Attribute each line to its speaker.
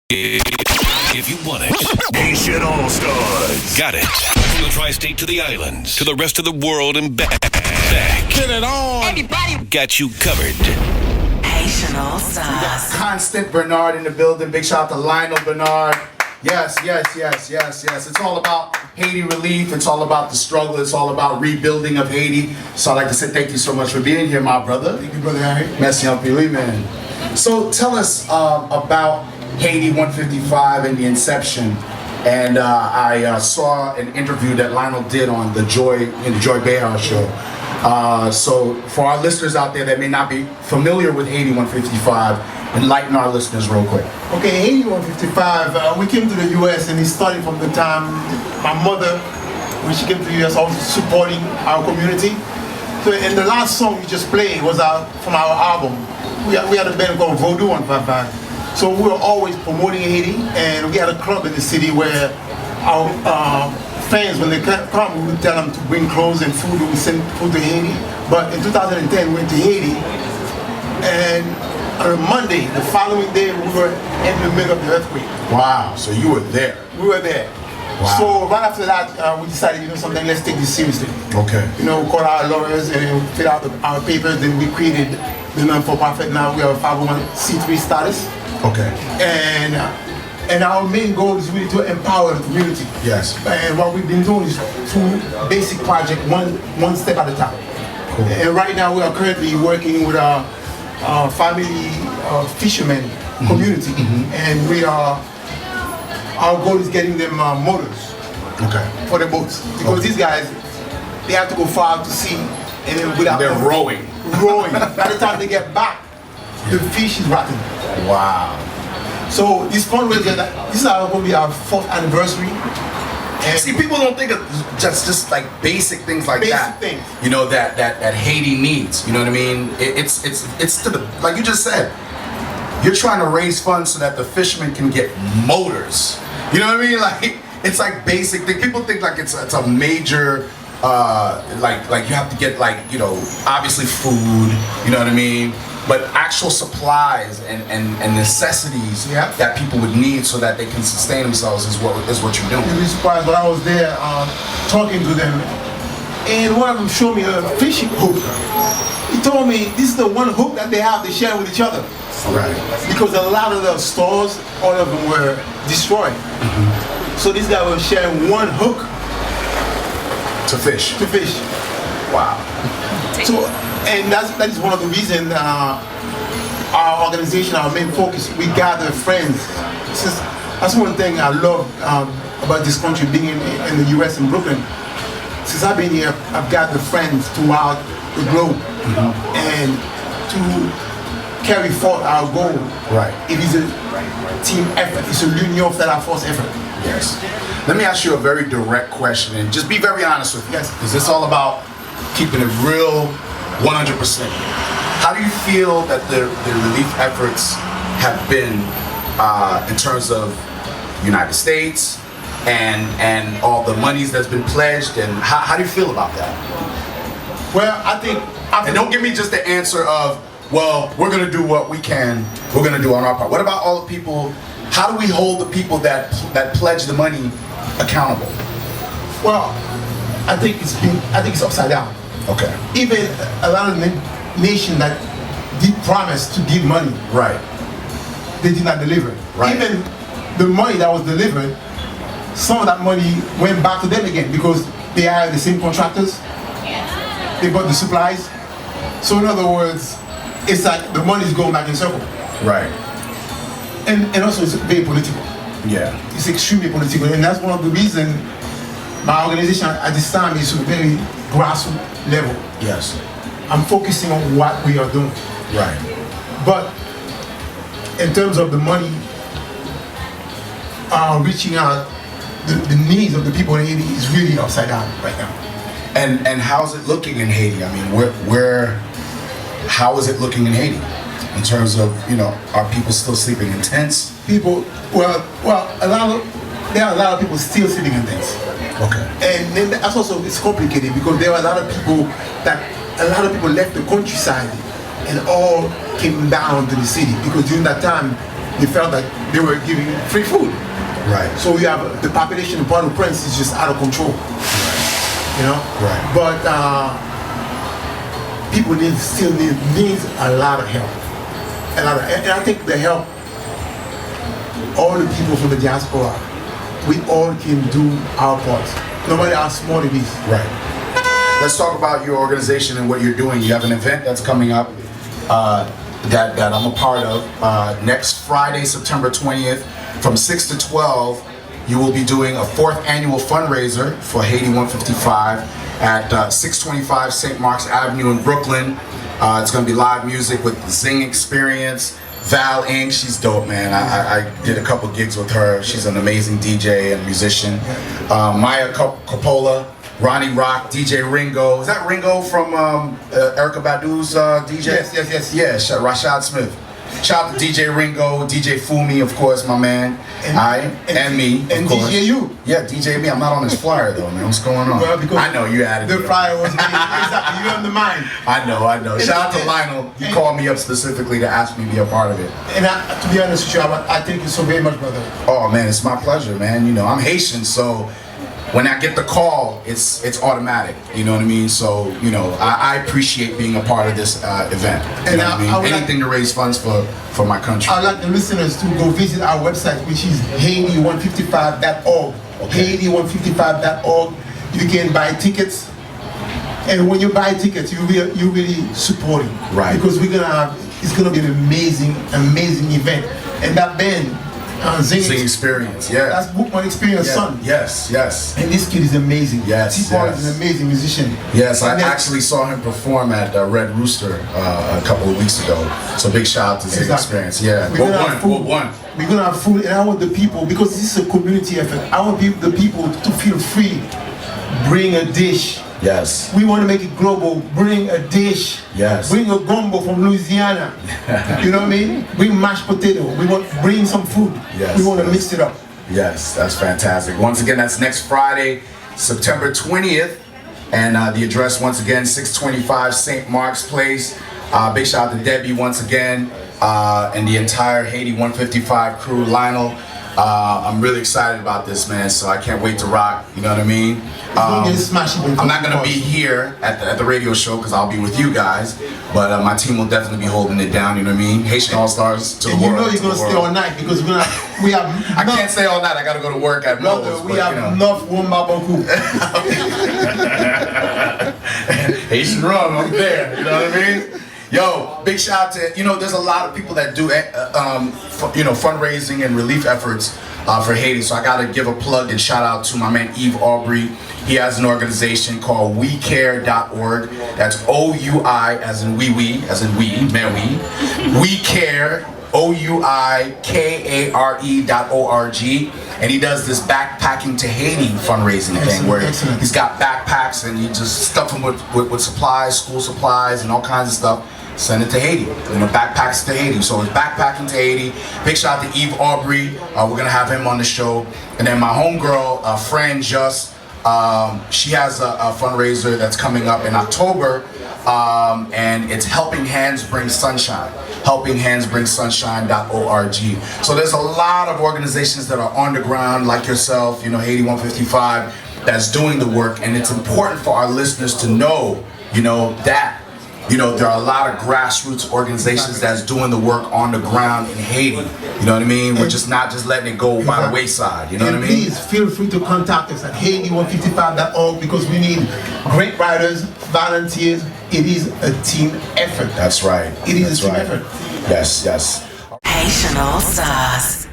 Speaker 1: If you want it,
Speaker 2: Haitian All-StarZ.
Speaker 1: got it. From the tri-state to the islands, to the rest of the world and back.
Speaker 3: Get it on.
Speaker 4: Everybody
Speaker 1: Got you covered.
Speaker 4: Haitian All-StarZ.
Speaker 5: Constant Bernard in the building. Big shout out to Lionel Bernard. Yes. It's all about Haiti relief. It's all about the struggle. It's all about rebuilding of Haiti. So I'd like to say thank you so much for being here, my brother.
Speaker 3: Thank you, Brother Harry.
Speaker 5: Merci un peu, man. So tell us about Haiti 155 and the inception. And I saw an interview that Lionel did on the Joy Behar show. So for our listeners out there that may not be familiar with Haiti 155, enlighten our listeners real quick.
Speaker 3: Okay, Haiti 155, we came to the U.S. and it started from the time my mother, when she came to the U.S., also supporting our community. So, and the last song we just played was from our album. We had a band called Voodoo 155. So we were always promoting Haiti, and we had a club in the city where our fans, when they come, we would tell them to bring clothes and food. We would send food to Haiti. But in 2010, we went to Haiti, and on a Monday, the following day, we were in the middle of the earthquake.
Speaker 5: Wow, so you were there.
Speaker 3: We were there.
Speaker 5: Wow.
Speaker 3: So right after that, we decided, something, let's take this seriously.
Speaker 5: Okay.
Speaker 3: We called our lawyers and fill out our papers. Then we created the non-for-profit. Now we have a 501c3 status.
Speaker 5: Okay.
Speaker 3: And our main goal is really to empower the community.
Speaker 5: Yes.
Speaker 3: And what we've been doing is two basic projects, one step at a time.
Speaker 5: Cool.
Speaker 3: And right now we are currently working with our family fishermen community, and our goal is getting them motors.
Speaker 5: Okay.
Speaker 3: For the boats, because these guys, they have to go far out to sea, and then without
Speaker 5: They're rowing.
Speaker 3: By the time they get back, the fish is rotten.
Speaker 5: Wow.
Speaker 3: So this fundraiser, this is going to be our 4th anniversary. And
Speaker 5: See, people don't think of just like basic things like that.
Speaker 3: Basic things.
Speaker 5: That Haiti needs. You know what I mean? It's to the, like you just said, you're trying to raise funds so that the fishermen can get motors. You know what I mean? Like it's like basic thing. People think like it's a major like you have to get obviously food. You know what I mean? But actual supplies and necessities that people would need so that they can sustain themselves is what you're doing.
Speaker 3: You'd be surprised when I was there talking to them, and one of them showed me a fishing hook. He told me this is the one hook that they have to share with each other.
Speaker 5: Right. Because
Speaker 3: a lot of the stores, all of them were destroyed. So this guy was sharing one hook
Speaker 5: to fish. Wow.
Speaker 3: So, and that is one of the reasons our organization, our main focus, we gather friends. That's one thing I love about this country, being in the U.S. in Brooklyn. Since I've been here, I've gathered friends throughout the globe, and to carry forth our goal.
Speaker 5: Right.
Speaker 3: It is a team effort. It's a l'union fait la force effort.
Speaker 5: Yes. Let me ask you a very direct question, and just be very honest with me.
Speaker 3: Yes.
Speaker 5: Because it's all about keeping it real, 100%. How do you feel that the relief efforts have been in terms of United States and all the monies that's been pledged, and how do you feel about that?
Speaker 3: Well, I think...
Speaker 5: And don't give me just the answer of, well, we're going to do what we can, we're going to do on our part. What about all the people, how do we hold the people that pledge the money accountable?
Speaker 3: Well, I think it's upside down.
Speaker 5: Okay.
Speaker 3: Even a lot of nations that did promise to give money,
Speaker 5: right,
Speaker 3: they did not deliver.
Speaker 5: Right.
Speaker 3: Even the money that was delivered, some of that money went back to them again because they hired the same contractors. They bought the supplies. So in other words, it's like the money is going back in circle.
Speaker 5: Right.
Speaker 3: And also it's very political.
Speaker 5: Yeah.
Speaker 3: It's extremely political, and that's one of the reasons my organization at this time is a very grassroots level.
Speaker 5: Yes.
Speaker 3: I'm focusing on what we are doing.
Speaker 5: Right.
Speaker 3: But in terms of the money, reaching out, the needs of the people in Haiti is really upside down right now.
Speaker 5: And how's it looking in Haiti? I mean, how is it looking in Haiti? In terms of, are people still sleeping in tents?
Speaker 3: People, there are a lot of people still sleeping in tents.
Speaker 5: Okay.
Speaker 3: And then that's also, it's complicated because there are a lot of people left the countryside and all came down to the city because during that time they felt that they were giving free food.
Speaker 5: Right.
Speaker 3: So we have the population in Port-au-Prince is just out of control. You know.
Speaker 5: Right.
Speaker 3: But people still need a lot of help. And I think the help, all the people from the diaspora, we all can do our part, no matter how small it is.
Speaker 5: Right. Let's talk about your organization and what you're doing. You have an event that's coming up that I'm a part of. Next Friday, September 20th, from 6 to 12, you will be doing a 4th annual fundraiser for Haiti 155 at 625 St. Mark's Avenue in Brooklyn. It's going to be live music with the Zing Experience. Val Inc., she's dope, man. I did a couple gigs with her. She's an amazing DJ and musician. Maya Coppola, Ronnie Rock, DJ Ringo. Is that Ringo from Erykah Badu's DJ?
Speaker 3: Yes.
Speaker 5: Yeah, Rashad Smith. Shout out to DJ Ringo, DJ Fumi, of course, my man. And me, of
Speaker 3: and
Speaker 5: course.
Speaker 3: DJ you.
Speaker 5: Yeah, DJ me. I'm not on this flyer though, man. What's going on?
Speaker 3: Well, because
Speaker 5: I know you added
Speaker 3: the
Speaker 5: it.
Speaker 3: flyer was exactly you on the mind.
Speaker 5: I know. Shout out to Lionel. He called me up specifically to ask me to be a part of it.
Speaker 3: And to be honest with you, I thank you so very much, brother.
Speaker 5: Oh man, it's my pleasure, man. You know, I'm Haitian, so when I get the call, it's automatic. You know what I mean? So, you know, I appreciate being a part of this event. You know what I mean? Anything to raise funds for my country.
Speaker 3: I'd like the listeners to go visit our website, which is Haiti155.org.
Speaker 5: Okay.
Speaker 3: Haiti155.org. You can buy tickets, and when you buy tickets, you really supporting.
Speaker 5: Right.
Speaker 3: Because it's gonna be an amazing event, and that band.
Speaker 5: Zing Experience, yeah.
Speaker 3: That's Bookman Experience, son.
Speaker 5: Yes.
Speaker 3: And this kid is amazing.
Speaker 5: Yes.
Speaker 3: T-Paul is an amazing musician.
Speaker 5: Yes, I actually saw him perform at Red Rooster a couple of weeks ago. So big shout out to Zing Experience. Yeah.
Speaker 3: We're gonna have food. We're gonna have food, and I want the people, because this is a community effort, I want the people to feel free. Bring a dish.
Speaker 5: Yes.
Speaker 3: We want to make it global. Bring a dish.
Speaker 5: Yes.
Speaker 3: Bring a gumbo from Louisiana. You know what I mean? Bring mashed potato. Bring some food.
Speaker 5: Yes.
Speaker 3: We want to mix it up.
Speaker 5: Yes, that's fantastic. Once again, that's next Friday, September 20th. And the address, once again, 625 St. Mark's Place. Big shout out to Debbie once again, and the entire Haiti 155 crew. Lionel, I'm really excited about this, man, so I can't wait to rock, you know what I mean? I'm not going to be here at the radio show because I'll be with you guys, but my team will definitely be holding it down, you know what I mean? Haitian All-StarZ to the world.
Speaker 3: And you know you're going to stay all night because we have
Speaker 5: I can't stay all night, I got to go to work at Mo's.
Speaker 3: We have enough Womba Bonku.
Speaker 5: Haitian rum, I'm there, you know what I mean? Yo, big shout out to, you know, there's a lot of people that do, you know, fundraising and relief efforts for Haiti. So I got to give a plug and shout out to my man Yves Aubrey. He has an organization called WeCare.org. That's O-U-I as in we, as in we, man we. WeCare, OUIKARE.org. And he does this backpacking to Haiti fundraising thing where he's got backpacks and you just stuff them with supplies, school supplies and all kinds of stuff. Send it to Haiti, you know, backpacks to Haiti. So it's backpacking to Haiti. Big shout out to Yves Aubrey. We're gonna have him on the show. And then my homegirl, Fran Just, she has a fundraiser that's coming up in October, and it's Helping Hands Bring Sunshine. HelpingHandsBringSunshine.org. So there's a lot of organizations that are on the ground, like yourself, you know, Haiti 155, that's doing the work, and it's important for our listeners to know, you know, that. You know, there are a lot of grassroots organizations that's doing the work on the ground in Haiti. You know what I mean? We're just not just letting it go by the wayside. You know what I mean?
Speaker 3: Please feel free to contact us at Haiti155.org because we need great writers, volunteers. It is a team effort.
Speaker 5: That's right.
Speaker 3: It is a team effort.
Speaker 5: Yes.
Speaker 4: Haitian All-StarZ.